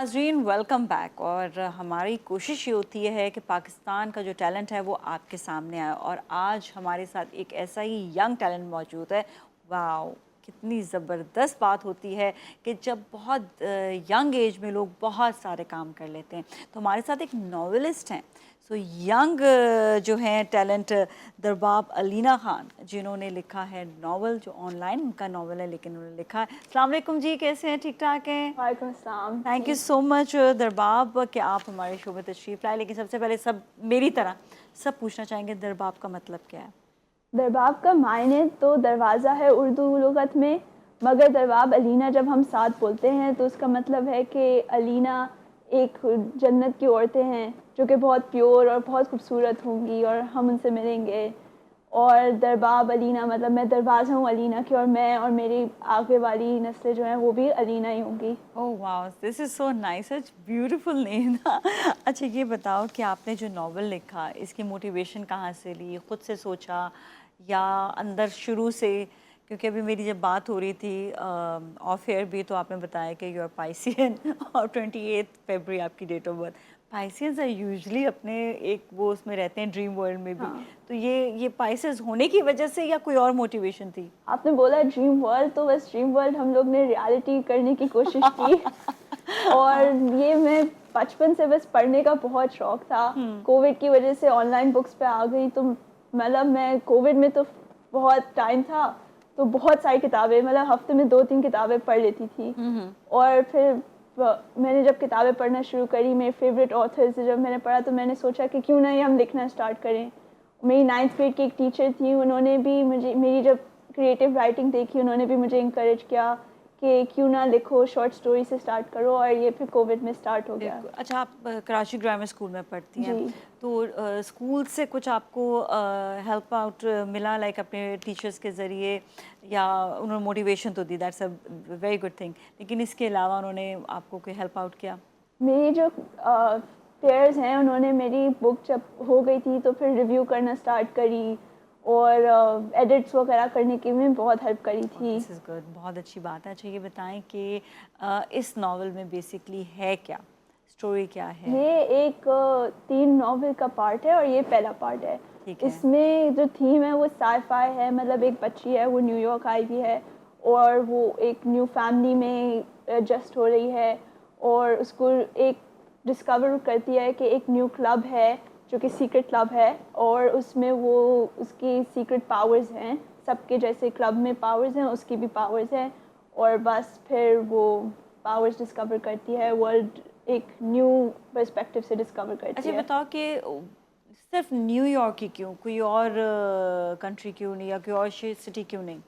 नाज़रीन welcome back. और हमारी कोशिश ये होती है कि पाकिस्तान का जो टैलेंट है वो आपके सामने आए, और आज हमारे साथ एक ऐसा ही यंग टैलेंट मौजूद है। वाओ, कितनी ज़बरदस्त बात होती है कि जब बहुत यंग एज में लोग बहुत सारे काम कर लेते हैं। तो हमारे साथ एक नॉवेलिस्ट हैं, सो यंग जो हैं टैलेंट, दरबाब अलीना ख़ान, जिन्होंने लिखा है नावल, जो ऑनलाइन उनका नावल है लेकिन उन्होंने लिखा है। अस्सलाम वालेकुम जी, कैसे हैं? ठीक ठाक हैं? वालेकुम अस्सलाम। थैंक यू सो मच दरबाब कि आप हमारे शो में तशरीफ़ लाए। लेकिन सबसे पहले सब मेरी तरह सब पूछना चाहेंगे, दरबाब का मतलब क्या है? दरबाब का मायने तो दरवाज़ा है उर्दू लुगत में, मगर दरबाब अलीना जब हम साथ बोलते हैं तो उसका मतलब है कि अलीना एक जन्नत की औरतें हैं जो कि बहुत प्योर और बहुत खूबसूरत होंगी और हम उनसे मिलेंगे। और दरबाब अलीना मतलब मैं दरवाज़ा हूँ अलीना की, और मैं और मेरी आगे वाली नस्लें जो हैं वो भी अलीना ही होंगी। Oh wow, this is so nice, such beautiful name. अच्छा, ये बताओ कि आपने जो नावल लिखा, इसकी मोटिवेशन कहाँ से ली? खुद से सोचा या अंदर शुरू से? क्योंकि अभी मेरी जब बात हो रही थी ऑफ एयर भी, तो आपने बताया कि यू आर पाइसियन और 28 फरवरी आपकी date of birth. Pisceans are usually अपने एक वो उसमें रहते हैं, ड्रीम वर्ल्ड में भी। हाँ, तो ये पाइसेस होने की वजह से या कोई और मोटिवेशन थी? आपने बोला ड्रीम वर्ल्ड, तो बस ड्रीम वर्ल्ड हम लोग ने रियलिटी करने की कोशिश की। और हाँ। ये मैं बचपन से बस पढ़ने का बहुत शौक था। हम्म। कोविड की वजह से ऑनलाइन बुक्स पे आ गई, तो मतलब मैं कोविड में तो बहुत टाइम था, तो बहुत सारी किताबें, मतलब हफ्ते में 2-3 किताबें पढ़ लेती थी। हम्म। और फिर मैंने जब किताबें पढ़ना शुरू करी, मेरे फेवरेट ऑथर से जब मैंने पढ़ा, तो मैंने सोचा कि क्यों ना ही हम लिखना स्टार्ट करें। मेरी 9th ग्रेड की एक टीचर थी, उन्होंने भी मुझे मेरी जब क्रिएटिव राइटिंग देखी, उन्होंने भी मुझे इंकरेज किया कि क्यों ना लिखो, शॉर्ट स्टोरी से स्टार्ट करो, और ये फिर कोविड में स्टार्ट हो गया। बिल्कुल। अच्छा, आप कराची ग्रामर स्कूल में पढ़ती जी। हैं, तो स्कूल से कुछ आपको हेल्प आउट मिला, लाइक अपने टीचर्स के ज़रिए, या उन्होंने मोटिवेशन तो दी, that's a very good thing, लेकिन इसके अलावा उन्होंने आपको कोई हेल्प आउट किया? मेरी जो पेयर्स हैं, उन्होंने मेरी बुक जब हो गई थी तो फिर रिव्यू करना स्टार्ट करी, और एडिट्स वगैरह करने की भी बहुत हेल्प करी ओह, थी। दिस इज़ गुड, बहुत अच्छी बात है। अच्छा, ये बताएं कि इस नावल में बेसिकली है क्या, स्टोरी क्या है? ये एक 3 नॉवल का पार्ट है और ये पहला पार्ट है। ठीक है। इसमें जो थीम है वो साइ-फाई है, मतलब एक बच्ची है, वो न्यूयॉर्क आई हुई है और वो एक न्यू फैमिली में एडजस्ट हो रही है, और उसको एक डिस्कवर करती है कि एक न्यू क्लब है जो कि सीक्रेट क्लब है, और उसमें वो उसकी सीक्रेट पावर्स हैं, सबके जैसे क्लब में पावर्स हैं, उसकी भी पावर्स हैं। और बस फिर वो पावर्स डिस्कवर करती है, वर्ल्ड एक न्यू पर्सपेक्टिव से डिस्कवर करती अच्छा, है। बताओ कि सिर्फ न्यूयॉर्क ही क्यों, कोई और कंट्री क्यों नहीं, या कोई और सिटी क्यों नहीं?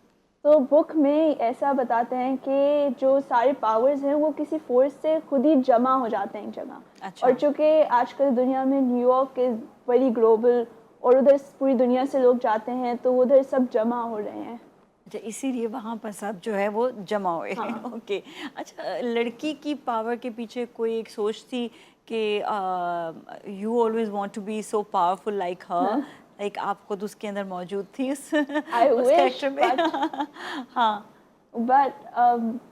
तो बुक में ऐसा बताते हैं कि जो सारे पावर्स हैं वो किसी फोर्स से खुद ही जमा हो जाते हैं एक जगह। और अच्छा। चूँकि आजकल दुनिया में न्यूयॉर्क इज़ वेरी ग्लोबल, और उधर पूरी दुनिया से लोग जाते हैं, तो उधर सब जमा हो रहे हैं। अच्छा, इसीलिए वहाँ पर सब जो है वो जमा हुए हैं। हाँ। ओके। अच्छा, लड़की की पावर के पीछे कोई एक सोच थी कि you always want to be so powerful like her, like आप खुद उसके अंदर मौजूद थी उस आई उस विश, कैरेक्टर में? बट हाँ। बट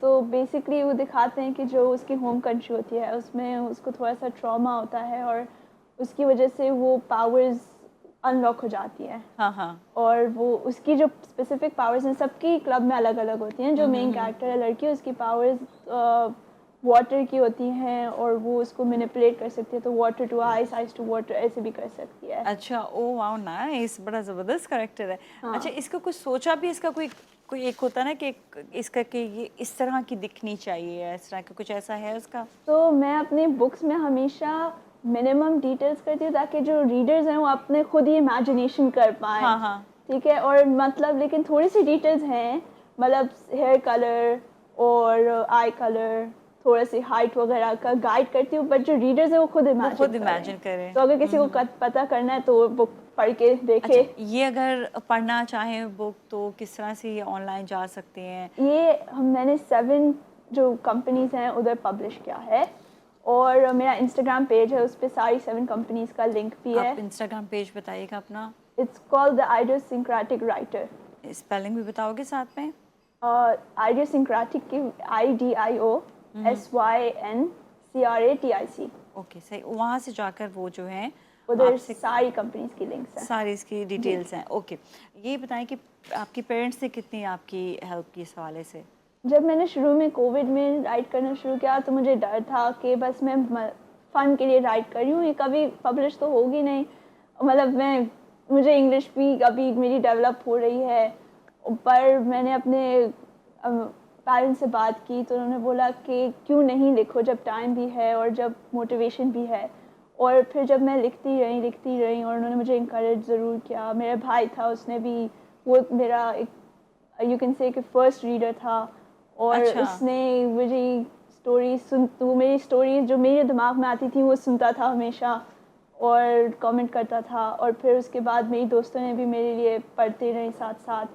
तो बेसिकली वो दिखाते हैं कि जो उसकी होम कंट्री होती है उसमें उसको थोड़ा सा ट्रॉमा होता है, और उसकी वजह से वो पावर्स अनलॉक हो जाती है। हाँ हाँ। और वो उसकी जो स्पेसिफिक पावर्स हैं, सबकी क्लब में अलग अलग होती हैं। जो मेन कैरेक्टर है लड़की, उसकी पावर्स वाटर की होती हैं, और वो उसको मैनिपुलेट कर सकती है, तो water to ice, ice to water, ऐसे भी कर सकती है। अच्छा, ओ वाओ, नाइस, बड़ा ज़बरदस्त करेक्टर है। अच्छा, हाँ। इसका कुछ सोचा भी, इसका कोई कोई एक होता है ना कि इसका कि ये इस तरह की दिखनी चाहिए, इस तरह का कुछ ऐसा है उसका? तो मैं अपनी बुक्स में हमेशा मिनिमम डिटेल्स करती हूँ, ताकि जो रीडर्स हैं वो अपने खुद ही इमेजिनेशन कर पाएँ। हाँ हाँ। ठीक है, और मतलब लेकिन थोड़ी सी डिटेल्स हैं, मतलब हेयर कलर और आई कलर, थोड़ा सी हाइट वगैरह का गाइड करती हूँ, बट जो रीडर्स हैं वो खुद वो इमेजिन खुद करें। इमेजिन करें। तो अगर किसी को पता करना है तो वो बुक पढ़ के अच्छा, देखे। ये अगर पढ़ना चाहें बुक, तो किस तरह से ये ऑनलाइन जा सकते हैं? ये मैंने 7 जो कंपनीज़ हैं उधर पब्लिश किया है, और मेरा इंस्टाग्राम पेज है, उस पे सारी 7 कंपनीज़ का लिंक भी है। आप इंस्टाग्राम पेज बताइएगा अपना। It's called the idiosyncratic writer. Spelling भी बताओगे साथ में? आइडियोसिंक्रेटिक की IDIO hmm. SYNCRATIC CRATIC। Okay, सही। वहाँ से जाकर वो जो है उधर आपसे सारी कंपनीज की लिंक्स हैं। सारी इसकी डिटेल्स हैं। ओके, ये बताएं कि आपके पेरेंट्स ने कितनी आपकी हेल्प की इस हवाले से? जब मैंने शुरू में कोविड में राइट करना शुरू किया तो मुझे डर था कि बस मैं फ़न के लिए राइट कर रही हूँ, ये कभी पब्लिश तो होगी नहीं। मतलब मुझे इंग्लिश भी अभी मेरी डेवलप हो रही है। पर मैंने अपने पेरेंट्स से बात की तो उन्होंने बोला कि क्यों नहीं लिखो, जब टाइम भी है और जब मोटिवेशन भी है। और फिर जब मैं लिखती रही और उन्होंने मुझे इंकरेज ज़रूर किया। मेरा भाई था, उसने भी, वो मेरा एक यू कैन से कि फर्स्ट रीडर था और अच्छा। उसने मेरी वो मेरी स्टोरी जो मेरे दिमाग में आती थी वो सुनता था हमेशा और कमेंट करता था। और फिर उसके बाद मेरी दोस्तों ने भी मेरे लिए पढ़ते रहे साथ साथ,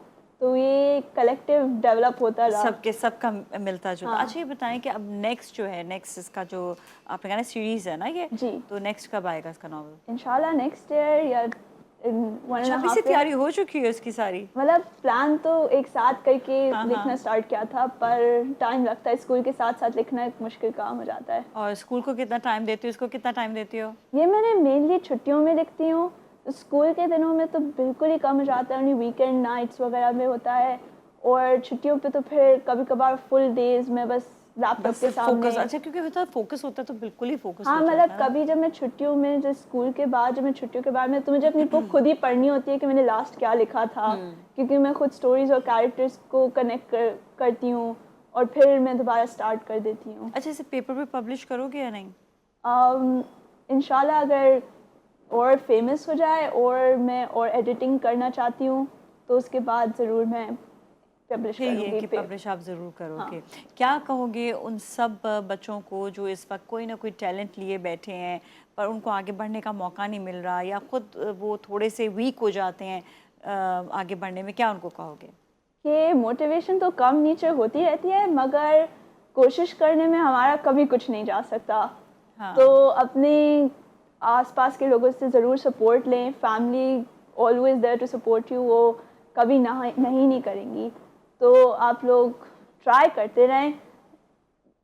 तो ये कलेक्टिव डेवलप होता रहा। सबका मिलता जुलता। हाँ अच्छा, ये बताएं कि अब नेक्स्ट जो है, नेक्स्ट इसका जो आपने कहा ना सीरीज है ना ये, जी, तो नेक्स्ट कब आएगा इसका नॉवल? इंशाल्लाह नेक्स्ट ईयर या इन वन एंड अच्छा, अभी से हाफ ईयर। तैयारी हो चुकी है उसकी सारी? मतलब प्लान तो एक साथ करके हाँ लिखना हाँ। स्टार्ट किया था, पर टाइम लगता है, स्कूल के साथ साथ लिखना एक मुश्किल काम हो जाता है। और स्कूल को कितना टाइम देती हो, इसको कितना टाइम देती हो? ये मैंने मेनली छुट्टियों में लिखती हूँ। स्कूल के दिनों में तो बिल्कुल ही कम हो जाता है, उन्हीं वीकेंड नाइट्स वगैरह में होता है। और छुट्टियों पे तो फिर कभी कभार फुल डेज में बस लैपटॉप बस के सिर्फ फोकस। सामने। अच्छा, क्योंकि होता है फोकस होता है तो बिल्कुल ही फोकस हाँ हो मतलब जाता है ना। कभी जब मैं छुट्टियों में, जब स्कूल के बाद, जब मैं छुट्टियों के बाद में, तो मुझे अपनी बुक खुद ही पढ़नी होती है कि मैंने लास्ट क्या लिखा था। क्योंकि मैं खुद स्टोरीज और कैरेक्टर्स को कनेक्ट करती हूँ और फिर मैं दोबारा स्टार्ट कर देती हूँ। अच्छा, इसे पेपर पे पब्लिश करोगे या नहीं? इंशाल्लाह अगर और फेमस हो जाए और मैं और एडिटिंग करना चाहती हूँ तो उसके बाद ज़रूर मैं पब्लिश फिर ये करूँगी कि पे। पब्लिश आप ज़रूर हाँ। करोगे। क्या कहोगे उन सब बच्चों को जो इस वक्त कोई ना कोई टैलेंट लिए बैठे हैं पर उनको आगे बढ़ने का मौका नहीं मिल रहा, या खुद वो थोड़े से वीक हो जाते हैं आगे बढ़ने में, क्या उनको कहोगे? कि मोटिवेशन तो कम नीचे होती रहती है, मगर कोशिश करने में हमारा कभी कुछ नहीं जा सकता। तो हाँ, अपने आसपास के लोगों से ज़रूर सपोर्ट लें। Family always there to support you, वो कभी नहीं करेंगी। तो आप लोग ट्राई करते रहें,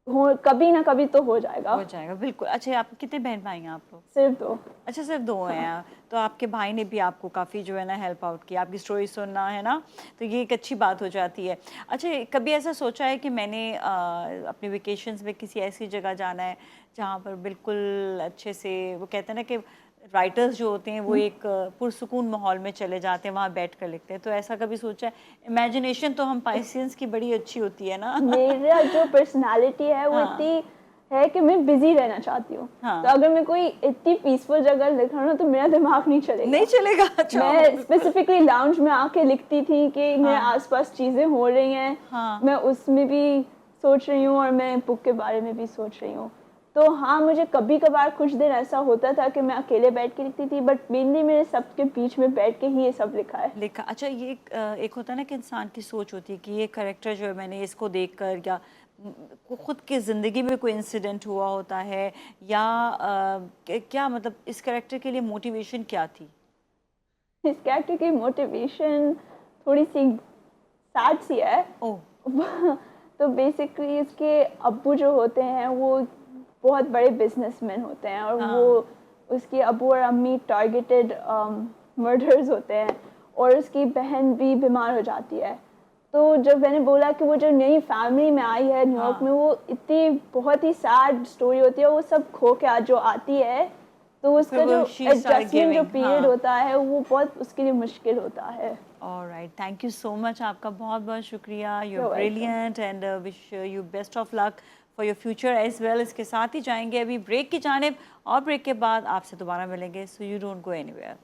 हो कभी ना कभी तो हो जाएगा। हो जाएगा बिल्कुल। अच्छा, आप कितने बहन भाई हैं आप लोग? सिर्फ दो। अच्छा, सिर्फ दो हैं। तो आपके भाई ने भी आपको काफ़ी जो है ना हेल्प आउट किया, आपकी स्टोरी सुनना है ना, तो ये एक अच्छी बात हो जाती है। अच्छा, कभी ऐसा सोचा है कि मैंने अपने वेकेशंस में किसी ऐसी जगह जाना है जहाँ पर बिल्कुल अच्छे से, वो कहते हैं ना कि राइटर्स जो होते हैं वो एक पुरसुकून माहौल में चले जाते हैं, वहाँ बैठ कर लिखते हैं, तो ऐसा कभी सोचा है? इमेजिनेशन तो हम पाइसियंस की बड़ी अच्छी होती है ना। मेरा जो पर्सनालिटी है वो हाँ इतनी है कि मैं बिजी रहना चाहती हूँ। तो हाँ। अगर मैं कोई इतनी पीसफुल जगह लिख रहा हूँ तो मेरा दिमाग नहीं चलेगा। नहीं चलेगा। अच्छा, मैं बिल्कुल। स्पेसिफिकली लाउंज में आके लिखती थी कि मेरे हाँ आसपास चीज़ें हो रही हैं, हाँ। मैं उसमें भी सोच रही हूँ और मैं बुक के बारे में भी सोच रही हूँ। तो हाँ, मुझे कभी कभार कुछ दिन ऐसा होता था कि मैं अकेले बैठ के लिखती थी, बट मेनली मेरे सबके बीच में बैठ के ही ये सब लिखा है। लिखा। अच्छा, ये एक होता है ना कि इंसान की सोच होती है कि ये करेक्टर जो है मैंने इसको देखकर, या खुद की ज़िंदगी में कोई इंसिडेंट हुआ होता है, या क्या मतलब इस करेक्टर के लिए मोटिवेशन क्या थी? इस कैरेक्टर की मोटिवेशन थोड़ी सी सैड सी है। ओह। तो बेसिकली इसके अब्बू जो होते हैं वो बहुत बड़े बिजनेसमैन होते हैं और वो, हाँ। उसके अब्बू और अम्मी टारगेटेड मर्डर्स होते हैं और उसकी बहन भी बीमार हो जाती है। तो जब मैंने बोला कि वो जो नई फैमिली में आई है न्यूयॉर्क में, हाँ, वो इतनी बहुत ही सैड स्टोरी होती है, वो सब खो के आज जो आती है, तो तो फिर उसका वो जो शी स्टार्ट एडजस्टमेंट जो गिविंग। पीरियड हाँ। होता है वो बहुत उसके लिए मुश्किल होता है। Alright, thank you so much, आपका बहुत बहुत शुक्रिया। You are You're welcome. Brilliant and wish you best of luck for your future as well. इसके साथ ही जाएंगे अभी ब्रेक की जानिब, और ब्रेक के बाद आपसे दोबारा मिलेंगे, so you don't go anywhere.